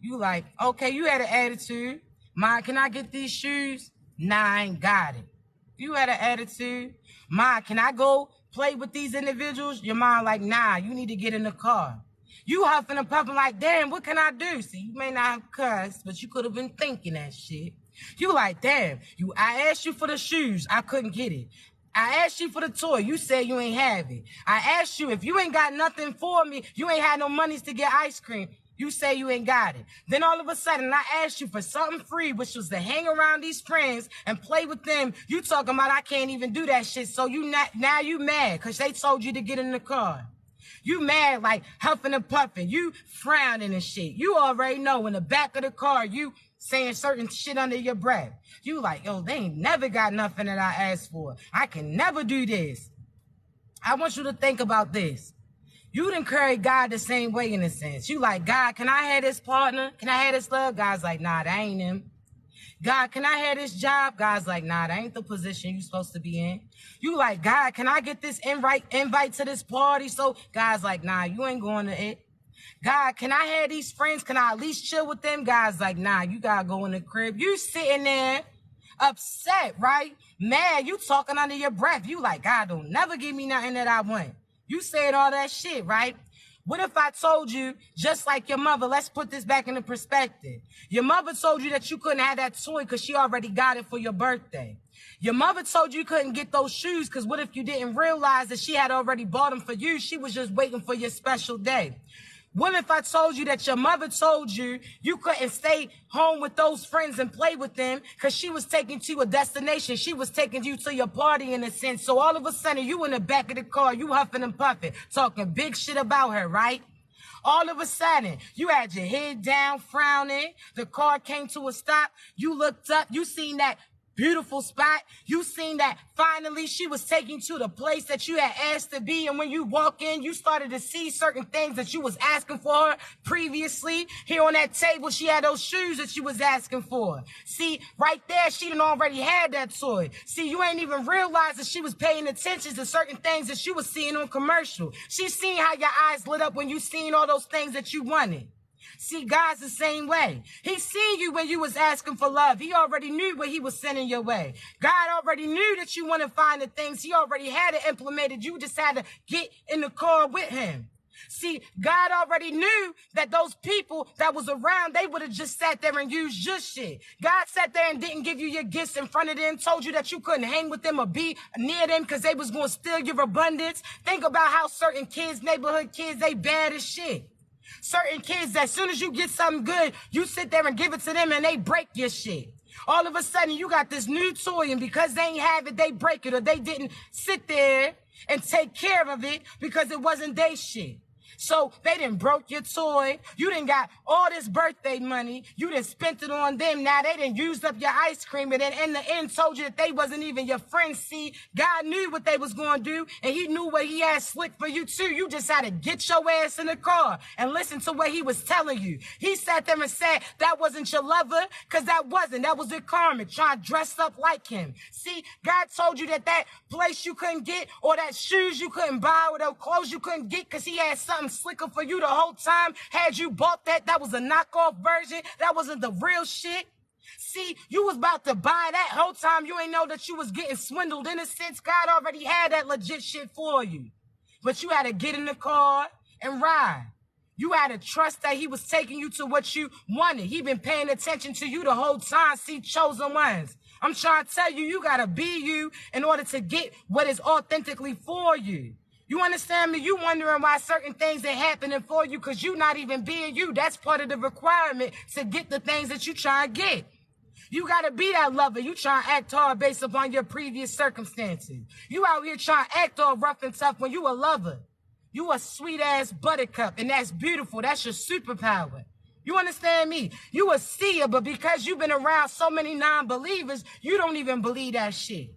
Speaker 1: You like, okay, you had an attitude. "Ma, can I get these shoes?" "Nah, I ain't got it." You had an attitude. "Ma, can I go play with these individuals?" Your mom like, "Nah, you need to get in the car." You huffing and puffing like, damn, what can I do? See, you may not have cussed, but you could have been thinking that shit. You like, damn, I asked you for the shoes, I couldn't get it. I asked you for the toy, you said you ain't have it. I asked you, if you ain't got nothing for me, you ain't had no monies to get ice cream, you say you ain't got it. Then all of a sudden, I asked you for something free, which was to hang around these friends and play with them. You talking about I can't even do that shit, so now you mad because they told you to get in the car. You mad like huffing and puffing. You frowning and shit. You already know in the back of the car, you saying certain shit under your breath. You like, yo, they ain't never got nothing that I asked for. I can never do this. I want you to think about this. You didn't carry God the same way in a sense. You like, God, can I have this partner? Can I have this love? God's like, nah, that ain't him. God, can I have this job? God's like, nah, that ain't the position you supposed to be in. You like, God, can I get this invite to this party? So God's like, nah, you ain't going to it. God, can I have these friends? Can I at least chill with them? God's like, nah, you gotta go in the crib. You sitting there upset, right? Mad, you talking under your breath. You like, God, don't never give me nothing that I want. You said all that shit, right? What if I told you, just like your mother, let's put this back into perspective. Your mother told you that you couldn't have that toy because she already got it for your birthday. Your mother told you couldn't get those shoes because what if you didn't realize that she had already bought them for you? She was just waiting for your special day. What if I told you that your mother told you you couldn't stay home with those friends and play with them because she was taking you to a destination. She was taking you to your party in a sense. So all of a sudden, you in the back of the car, you huffing and puffing, talking big shit about her, right? All of a sudden, you had your head down, frowning. The car came to a stop. You looked up. You seen that beautiful spot. You seen that finally she was taking to the place that you had asked to be. And when you walk in, you started to see certain things that you was asking for her previously. Here on that table, she had those shoes that she was asking for. See, right there, she done already had that toy. See, you ain't even realized that she was paying attention to certain things that she was seeing on commercial. She seen how your eyes lit up when you seen all those things that you wanted. See, God's the same way. He seen you when you was asking for love. He already knew what he was sending your way. God already knew that you want to find the things. He already had it implemented. You just had to get in the car with him. See, God already knew that those people that was around, they would have just sat there and used your shit. God sat there and didn't give you your gifts in front of them, told you that you couldn't hang with them or be near them because they was going to steal your abundance. Think about how certain kids, neighborhood kids, they bad as shit. Certain kids, as soon as you get something good, you sit there and give it to them and they break your shit. All of a sudden, you got this new toy, and because they ain't have it, they break it, or they didn't sit there and take care of it because it wasn't their shit. So they done broke your toy. You done got all this birthday money. You done spent it on them. Now they done used up your ice cream, and then in the end told you that they wasn't even your friends. See, God knew what they was going to do, and he knew what he had slick for you too. You just had to get your ass in the car and listen to what he was telling you. He sat there and said that wasn't your lover, because that wasn't. That was your karma, trying to dress up like him. See, God told you that place you couldn't get, or that shoes you couldn't buy, or those clothes you couldn't get because he had something slicker for you the whole time. Had you bought that was a knockoff version. That wasn't the real shit. See, you was about to buy that whole time. You ain't know that you was getting swindled. In a sense, God already had that legit shit for you. But you had to get in the car and ride. You had to trust that he was taking you to what you wanted. He been paying attention to you the whole time. See, chosen ones. I'm trying to tell you, you got to be you in order to get what is authentically for you. You understand me? You wondering why certain things ain't happening for you because you not even being you. That's part of the requirement to get the things that you try to get. You got to be that lover. You trying to act hard based upon your previous circumstances. You out here trying to act all rough and tough when you a lover. You a sweet-ass buttercup, and that's beautiful. That's your superpower. You understand me? You a seer, but because you've been around so many non-believers, you don't even believe that shit.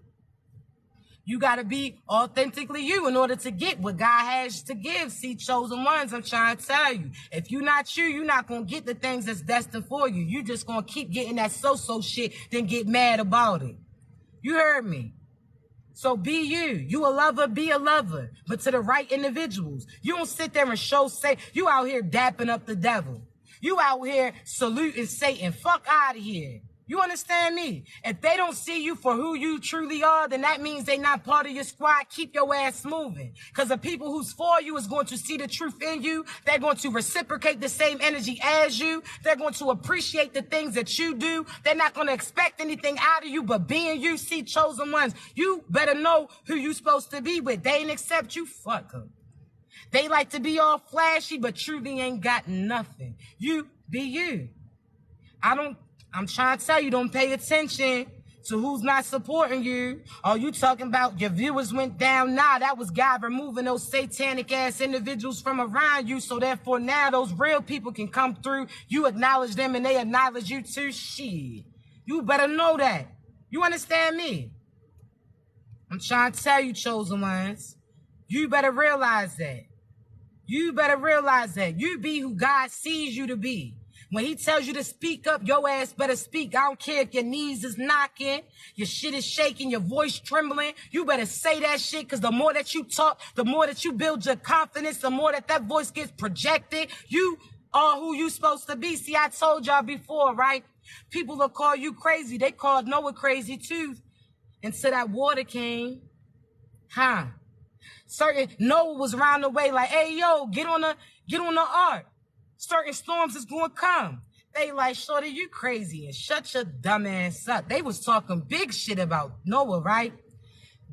Speaker 1: You got to be authentically you in order to get what God has to give. See, chosen ones, I'm trying to tell you. If you're not you, you're not going to get the things that's destined for you. You just going to keep getting that so-so shit, then get mad about it. You heard me. So be you. You a lover, be a lover. But to the right individuals. You don't sit there and say, you out here dapping up the devil. You out here saluting Satan. Fuck out of here. You understand me? If they don't see you for who you truly are, then that means they're not part of your squad. Keep your ass moving. Because the people who's for you is going to see the truth in you. They're going to reciprocate the same energy as you. They're going to appreciate the things that you do. They're not going to expect anything out of you but being you. See, chosen ones, you better know who you supposed to be with. They ain't accept you, fuck them. They like to be all flashy, but truly ain't got nothing. You be you. I'm trying to tell you, don't pay attention to who's not supporting you. Oh, you talking about your viewers went down? Nah, that was God removing those satanic ass individuals from around you. So therefore now those real people can come through. You acknowledge them and they acknowledge you too. Shit. You better know that. You understand me? I'm trying to tell you, chosen ones. You better realize that. You better realize that. You be who God sees you to be. When he tells you to speak up, your ass better speak. I don't care if your knees is knocking, your shit is shaking, your voice trembling. You better say that shit, because the more that you talk, the more that you build your confidence, the more that voice gets projected. You are who you supposed to be. See, I told y'all before, right? People will call you crazy. They called Noah crazy too until that water came. Huh? Certain Noah was around the way like, hey, yo, get on the ark. Certain storms is going to come. They like, shorty, you crazy and shut your dumb ass up. They was talking big shit about Noah, right?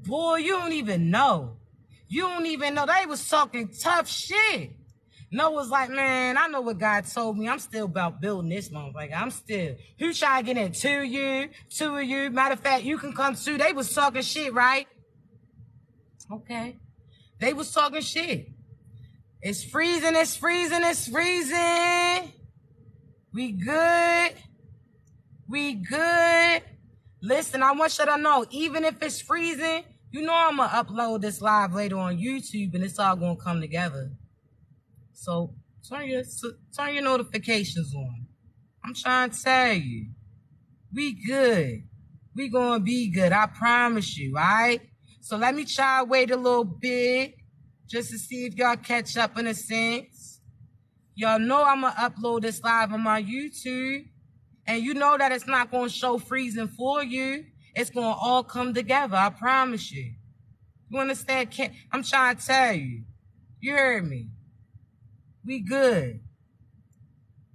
Speaker 1: Boy, you don't even know. You don't even know. They was talking tough shit. Noah's like, man, I know what God told me. I'm still about building this long. Like, I'm still. Who trying to get in? Two of you. Matter of fact, you can come too. They was talking shit, right? Okay. They was talking shit. It's freezing, it's freezing, it's freezing. We good. We good. Listen, I want you to know, even if it's freezing, you know I'm going to upload this live later on YouTube and it's all going to come together. So turn your notifications on. I'm trying to tell you. We good. We going to be good. I promise you, all right? So let me try to wait a little bit. Just to see if y'all catch up in a sense. Y'all know I'm going to upload this live on my YouTube. And you know that it's not going to show freezing for you. It's going to all come together. I promise you. You understand? I'm trying to tell you. You heard me. We good.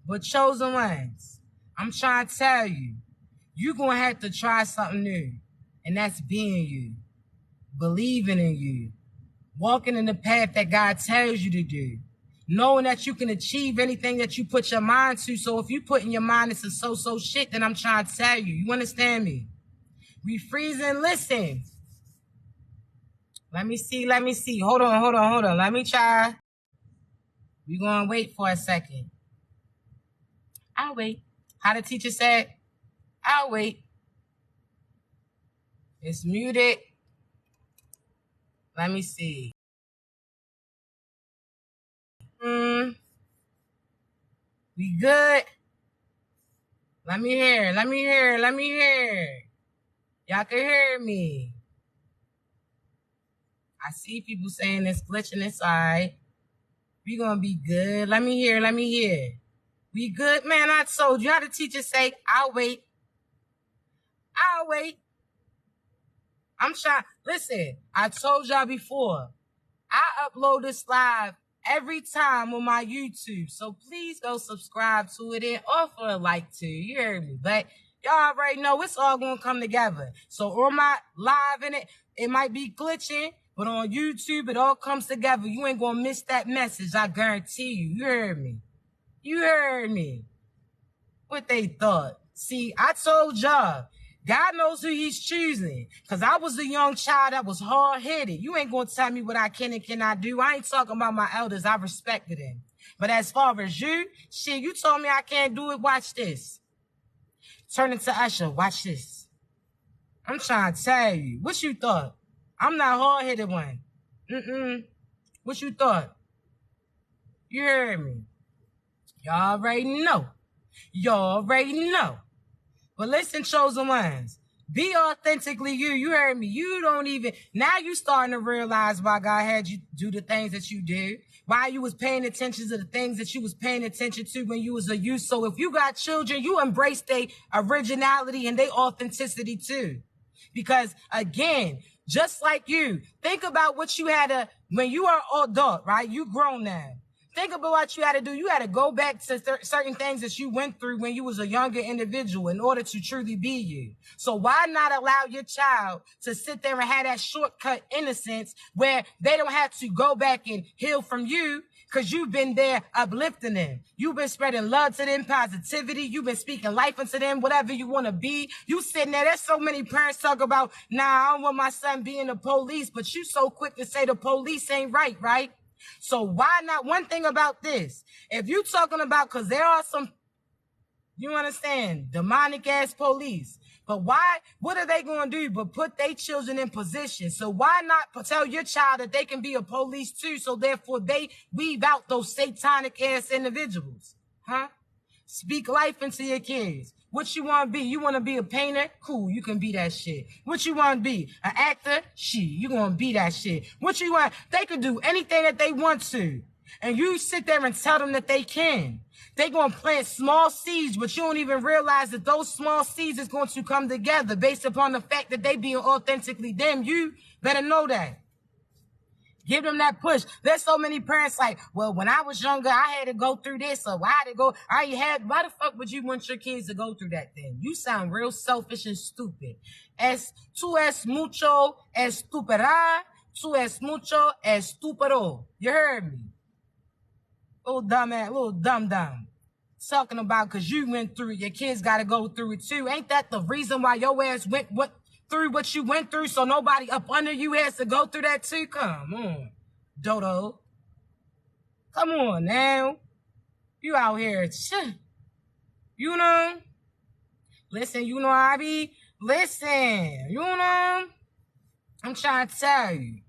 Speaker 1: But chosen ones, I'm trying to tell you. You're going to have to try something new. And that's being you. Believing in you. Walking in the path that God tells you to do. Knowing that you can achieve anything that you put your mind to. So if you put in your mind it's a so-so shit, then I'm trying to tell you. You understand me? We freezing. Listen. Let me see. Hold on. Let me try. We're going to wait for a second. I'll wait. How the teacher said, I'll wait. It's muted. Let me see. We good? Let me hear. Y'all can hear me. I see people saying it's glitching inside. We gonna be good. Let me hear. We good? Man, I told you how the teacher say, I'll wait. I'm trying. Listen, I told y'all before, I upload this live every time on my YouTube. So please go subscribe to it and offer a like to. You heard me. But y'all already know it's all going to come together. So on my live in it might be glitching, but on YouTube, it all comes together. You ain't going to miss that message. I guarantee you. You heard me. What they thought. See, I told y'all. God knows who he's choosing. Because I was a young child that was hard-headed. You ain't going to tell me what I can and cannot do. I ain't talking about my elders. I respected them. But as far as you, shit, you told me I can't do it. Watch this. Turn into Usher. Watch this. I'm trying to tell you. What you thought? I'm not hard-headed one. What you thought? You heard me. Y'all already know. But listen, chosen ones, Be authentically you. You heard me. You don't even, now you starting to realize why God had you do the things that you did. Why you was paying attention to the things that you was paying attention to when you was a youth. So if you got children, you embrace their originality and their authenticity too. Because again, just like you, think about what you had to, when you are adult, right? You grown now. Think about what you had to do. You had to go back to certain things that you went through when you was a younger individual in order to truly be you. So why not allow your child to sit there and have that shortcut innocence where they don't have to go back and heal from you because you've been there uplifting them. You've been spreading love to them, positivity. You've been speaking life into them, whatever you want to be. You sitting there. There's so many parents talk about, nah, I don't want my son being the police, but you so quick to say the police ain't right, right? So why not? One thing about this, if you talking about, because there are some, you understand, demonic ass police, but why, what are they going to do but put their children in position? So why not tell your child that they can be a police too, so therefore they weave out those satanic ass individuals, huh? Speak life into your kids. What you want to be? You want to be a painter? Cool, you can be that shit. What you want to be? An actor? Shit, you going to be that shit. What you want? They could do anything that they want to. And you sit there and tell them that they can. They going to plant small seeds, but you don't even realize that those small seeds is going to come together based upon the fact that they being authentically them. You better know that. Give them that push. There's so many parents like, well, when I was younger, I had to go through this, or why had to go, why the fuck would you want your kids to go through that thing? You sound real selfish and stupid. Tú es mucho estúpida, tú es mucho estúpido. You heard me? Little dumb ass, little dumb. Talking about because you went through it, your kids got to go through it too. Ain't that the reason why your ass went through what you went through, so nobody up under you has to go through that too? Come on, Dodo. Come on now. You out here, you know? Listen, you know I be, listen, you know? I'm trying to tell you.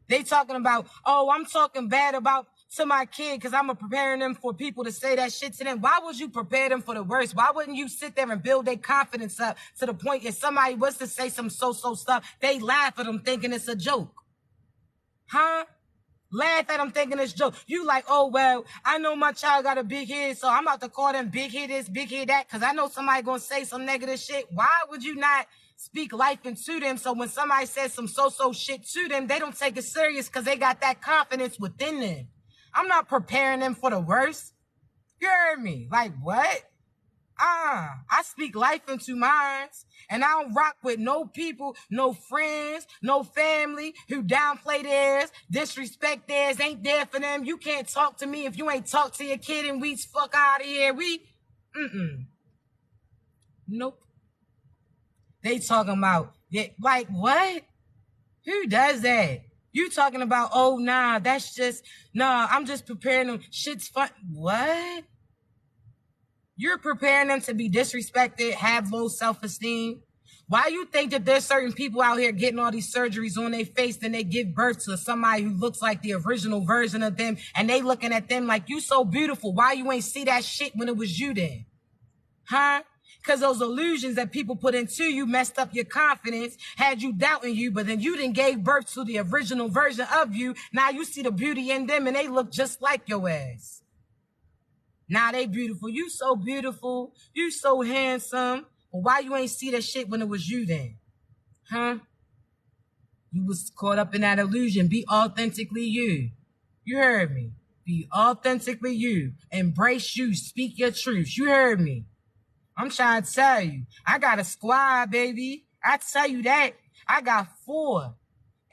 Speaker 1: They talking about, oh, I'm talking bad about to my kid because I'm preparing them for people to say that shit to them. Why would you prepare them for the worst? Why wouldn't you sit there and build their confidence up to the point if somebody was to say some so-so stuff, they laugh at them thinking it's a joke? Huh? Laugh at them thinking it's a joke. You like, oh, well, I know my child got a big head, so I'm about to call them big head this, big head that, because I know somebody going to say some negative shit. Why would you not speak life into them so when somebody says some so-so shit to them, they don't take it serious because they got that confidence within them? I'm not preparing them for the worst. You heard me? Like, what? I speak life into minds, and I don't rock with no people, no friends, no family who downplay theirs, disrespect theirs, ain't there for them. You can't talk to me if you ain't talk to your kid, and we fuck out of here. Nope. They talking about, yeah, like, what? Who does that? You talking about, oh, nah, that's just, nah, I'm just preparing them. Shit's fun. What? You're preparing them to be disrespected, have low self-esteem? Why you think that there's certain people out here getting all these surgeries on their face, then they give birth to somebody who looks like the original version of them, and they looking at them like, you so beautiful. Why you ain't see that shit when it was you then? Huh? Because those illusions that people put into you messed up your confidence, had you doubting you, but then you didn't gave birth to the original version of you. Now you see the beauty in them and they look just like your ass. Now they beautiful. You so beautiful. You so handsome. But why you ain't see that shit when it was you then? Huh? You was caught up in that illusion. Be authentically you. You heard me. Be authentically you. Embrace you. Speak your truth. You heard me. I'm trying to tell you, I got a squad, baby. I tell you that. I got 4.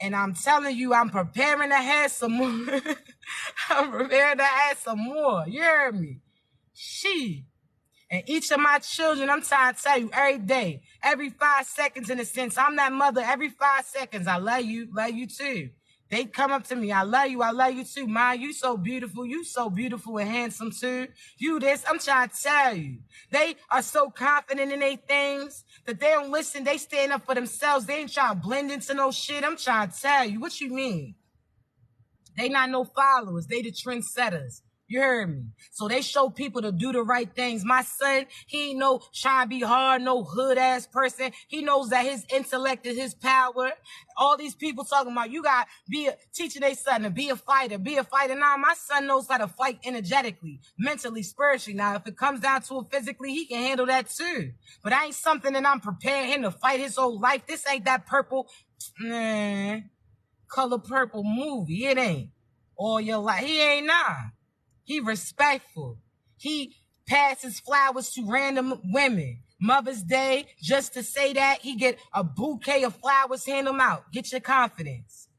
Speaker 1: And I'm telling you, I'm preparing to have some more. I'm preparing to have some more. You heard me? She. And each of my children, I'm trying to tell you, every day, every 5 seconds in a sense, I'm that mother. Every 5 seconds, I love you too. They come up to me, I love you too. Ma, you so beautiful and handsome too. You this, I'm trying to tell you. They are so confident in their things that they don't listen. They stand up for themselves. They ain't trying to blend into no shit. I'm trying to tell you. What you mean? They not no followers. They the trendsetters. You heard me? So they show people to do the right things. My son, he ain't no trying to be hard, no hood ass person. He knows that his intellect is his power. All these people talking about you got teaching their son to be a fighter, be a fighter. Now my son knows how to fight energetically, mentally, spiritually. Now if it comes down to it physically, he can handle that too. But that ain't something that I'm preparing him to fight his whole life. This ain't that purple, color purple movie. It ain't all your life. He ain't nah. He respectful. He passes flowers to random women. Mother's Day, just to say that, he get a bouquet of flowers, hand them out. Get your confidence.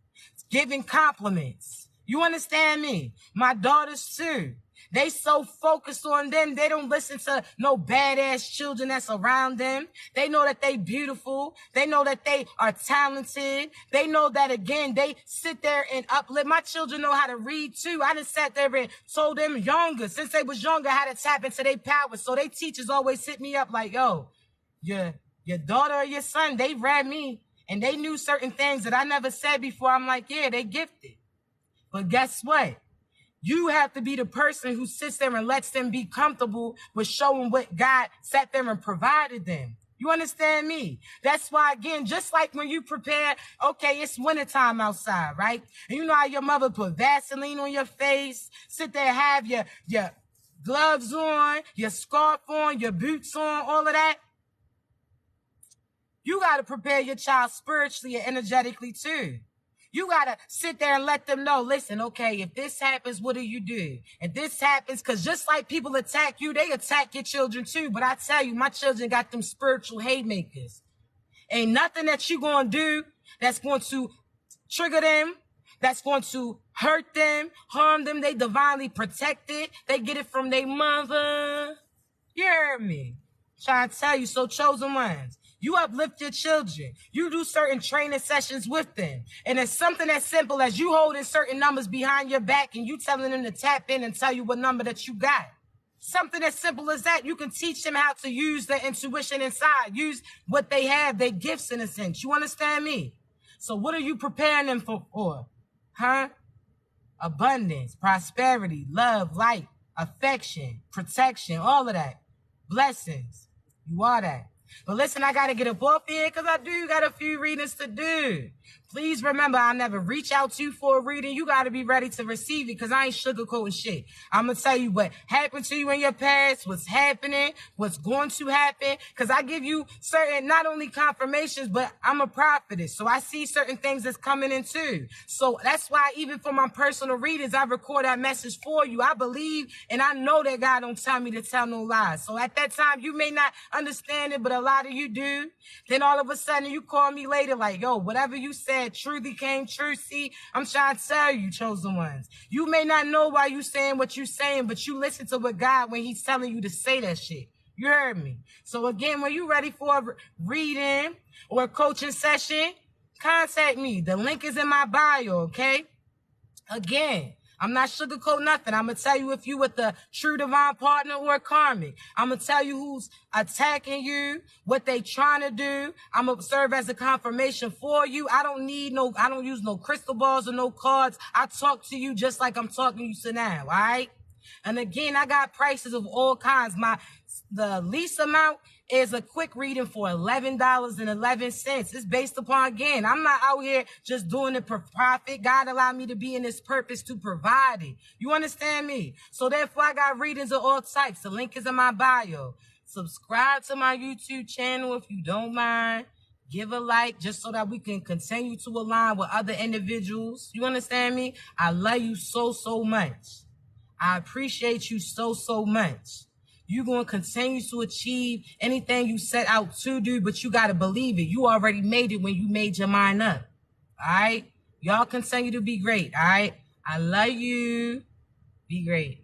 Speaker 1: Giving compliments. You understand me? My daughters too. They so focused on them, they don't listen to no badass children that's around them. They know that they beautiful. They know that they are talented. They know that, again, they sit there and uplift. My children know how to read too. I just sat there and told them since they was younger, how to tap into their power. So they teachers always hit me up like, yo, your daughter or your son, they read me and they knew certain things that I never said before. I'm like, yeah, they gifted. But guess what? You have to be the person who sits there and lets them be comfortable with showing what God sat there and provided them. You understand me? That's why, again, just like when you prepare, okay, it's wintertime outside, right? And you know how your mother put Vaseline on your face, sit there, have your gloves on, your scarf on, your boots on, all of that. You got to prepare your child spiritually and energetically too. You got to sit there and let them know, listen, okay, if this happens, what do you do? If this happens, because just like people attack you, they attack your children too. But I tell you, my children got them spiritual haymakers. Ain't nothing that you going to do that's going to trigger them, that's going to hurt them, harm them. They divinely protected. They get it from their mother. You heard me? Trying to tell you, so chosen ones. You uplift your children. You do certain training sessions with them. And it's something as simple as you holding certain numbers behind your back and you telling them to tap in and tell you what number that you got. Something as simple as that. You can teach them how to use their intuition inside. Use what they have, their gifts in a sense. You understand me? So what are you preparing them for? Huh? Abundance, prosperity, love, light, affection, protection, all of that. Blessings. You are that. But listen, I got to get up off here because I do got a few readings to do. Please remember, I never reach out to you for a reading. You got to be ready to receive it because I ain't sugarcoating shit. I'm going to tell you what happened to you in your past, what's happening, what's going to happen. Because I give you certain, not only confirmations, but I'm a prophetess. So I see certain things that's coming in too. So that's why even for my personal readings, I record that message for you. I believe and I know that God don't tell me to tell no lies. So at that time, you may not understand it, but a lot of you do. Then all of a sudden you call me later like, yo, whatever you said truly came true. See, I'm trying to tell you, chosen ones. You may not know why you saying what you saying, but you listen to what God when he's telling you to say that shit. You heard me. So again, when you ready for a reading or a coaching session, contact me. The link is in my bio, okay? Again, I'm not sugarcoating nothing. I'm going to tell you if you with the true divine partner or karmic. I'm going to tell you who's attacking you, what they trying to do. I'm going to serve as a confirmation for you. I don't use no crystal balls or no cards. I talk to you just like I'm talking to you to now, all right? And again, I got prices of all kinds. The least amount is a quick reading for $11.11. It's based upon, again, I'm not out here just doing it for profit. God allowed me to be in this purpose to provide it. You understand me? So therefore, I got readings of all types. The link is in my bio. Subscribe to my YouTube channel if you don't mind. Give a like just so that we can continue to align with other individuals. You understand me? I love you so, so much. I appreciate you so, so much. You're going to continue to achieve anything you set out to do, but you got to believe it. You already made it when you made your mind up. All right? Y'all continue to be great. All right? I love you. Be great.